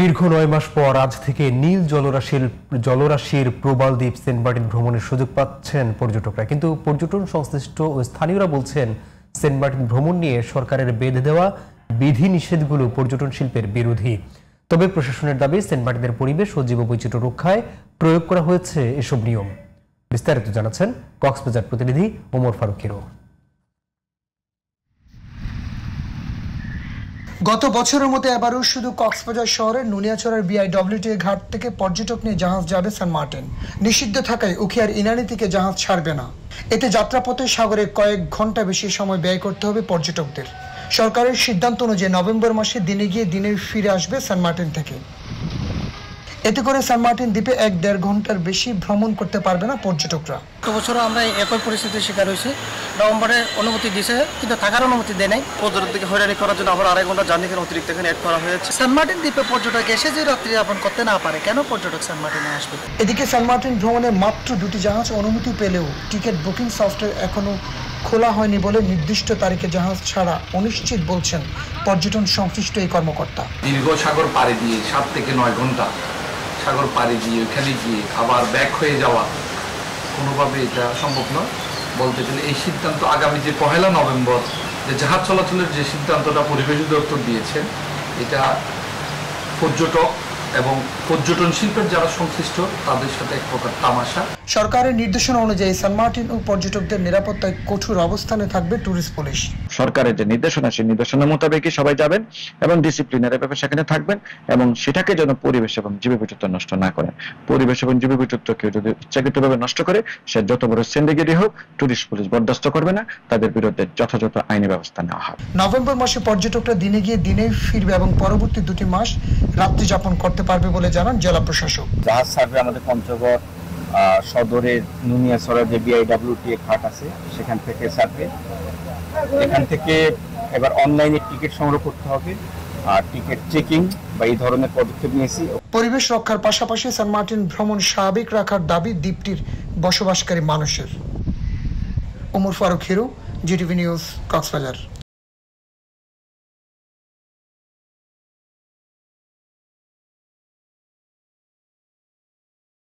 দীর্ঘ ৯ মাস পর আজ থেকে নীল জলরাশির প্রবাল দ্বীপ সেন্ট মার্টিন ভ্রমণের সুযোগ পাচ্ছেন পর্যটকরা। কিন্তু পর্যটন সংশ্লিষ্ট ও স্থানীয়রা বলছেন, সেন্ট মার্টিন ভ্রমণ নিয়ে সরকারের বেঁধে দেওয়া বিধিনিষেধগুলো পর্যটন শিল্পের বিরোধী। তবে প্রশাসনের দাবি, সেন্ট মার্টিনের পরিবেশ ও জীববৈচিত্র্য রক্ষায় প্রয়োগ করা হয়েছে এসব নিয়ম। বিস্তারিত জানাচ্ছেন কক্সবাজার প্রতিনিধি ওমর ফারুক হিরো। গত বছরের মতো এবারও শুধু কক্সবাজার শহরের নুনিয়াছড়ার BIWTA ঘাট থেকে পর্যটক নিয়ে জাহাজ যাবে সেন্ট মার্টিন। নিষিদ্ধ থাকায় উখিয়ার ইনানি থেকে জাহাজ ছাড়বে না। এতে যাত্রাপথে সাগরে কয়েক ঘন্টা বেশি সময় ব্যয় করতে হবে পর্যটকদের। সরকারের সিদ্ধান্ত অনুযায়ী নভেম্বর মাসে দিনে গিয়ে দিনে ফিরে আসবে সেন্ট মার্টিন থেকে। এতে করে সেন্ট মার্টিন দ্বীপে ১-১.৫ ঘন্টার বেশি ভ্রমণ করতে পারবে না পর্যটকরা। গত বছর আমরা একই পরিস্থিতির শিকার হয়েছি। নভেম্বরে অনুমতি দিয়েছে, কিন্তু থাকার অনুমতি দেয় নাই। পর্যটকদেরকে হয়রানি করার জন্য আবার ২.৫ ঘন্টা জার্নিকে অতিরিক্ত এখানে অ্যাড করা হয়েছে। সেন্ট মার্টিন দ্বীপে পর্যটক এসে যে রাত্রি যাপন করতে না পারে, কেন পর্যটক সেন্ট মার্টিনে আসবে? এদিকে সেন্ট মার্টিন ভ্রমণে মাত্র ২টি জাহাজ অনুমতি পেলেও টিকিট বুকিং সফটওয়্যার এখনো খোলা হয়নি বলে নির্দিষ্ট তারিখে জাহাজ ছাড়া অনিশ্চিত বলছেন পর্যটন সংশ্লিষ্ট এই কর্মকর্তা। দীর্ঘ সাগর পাড়ি দিয়ে ৭ থেকে ৯ ঘন্টা সাগর পাড়ি দিয়ে ওখানে গিয়ে আবার ব্যাক হয়ে যাওয়া কোনোভাবে এটা সম্ভব নয়। বলতে গেলে এই সিদ্ধান্ত আগামী যে ১ নভেম্বর যে জাহাজ চলাচলের যে সিদ্ধান্তটা পরিবেশ অধিদপ্তর দিয়েছেন, এটা পর্যটক এবং পর্যটন শিল্পের যারা সংশ্লিষ্ট তাদের সাথে এক প্রকার তামাশা। সরকারের নির্দেশনা অনুযায়ী সেন্ট মার্টিন ও পর্যটকদের নিরাপত্তায় কঠোর অবস্থানে থাকবে ট্যুরিস্ট পুলিশ। সরকারের যে নির্দেশনা, সেই নির্দেশনা মোতাবেকই সবাই যাবেন এবং ডিসিপ্লিনের ব্যাপারে সেখানে থাকবেন এবং সেটাকে যেন পরিবেশ এবং জীববৈচিত্র্য নষ্ট না করেন। পরিবেশ এবং জীববৈচিত্র্যকে যদি ইচ্ছাকৃতভাবে নষ্ট করে, সে যত বড় সেন্ডিকেটই হোক, ট্যুরিস্ট পুলিশ বরদাস্ত করবে না। তাদের বিরুদ্ধে যথাযথ আইনি ব্যবস্থা নেওয়া হবে। নভেম্বর মাসে পর্যটকরা দিনে গিয়ে দিনে ফিরবে এবং পরবর্তী 2টি মাস রাত্রি যাপন করতে পারবে বলে জানান জেলা প্রশাসক। জাহাজ ছাড়বে আমাদের পঞ্চগড় সদরের নুনিয়াছড়ার যে BIWTA ঘাট আছে সেখান থেকে ছাড়বে। এখান থেকে এবার অনলাইনে টিকিট সংগ্রহ করতে হবে আর টিকিট চেকিং বা এই ধরনের পদক্ষেপ নিয়েছি। পরিবেশ রক্ষার পাশাপাশি সেন্ট মার্টিন ভ্রমণ স্বাভাবিক রাখার দাবি দ্বীপটির বসবাসকারী মানুষের। Omar Faruk Hiro, GTV news, Cox's Bazar.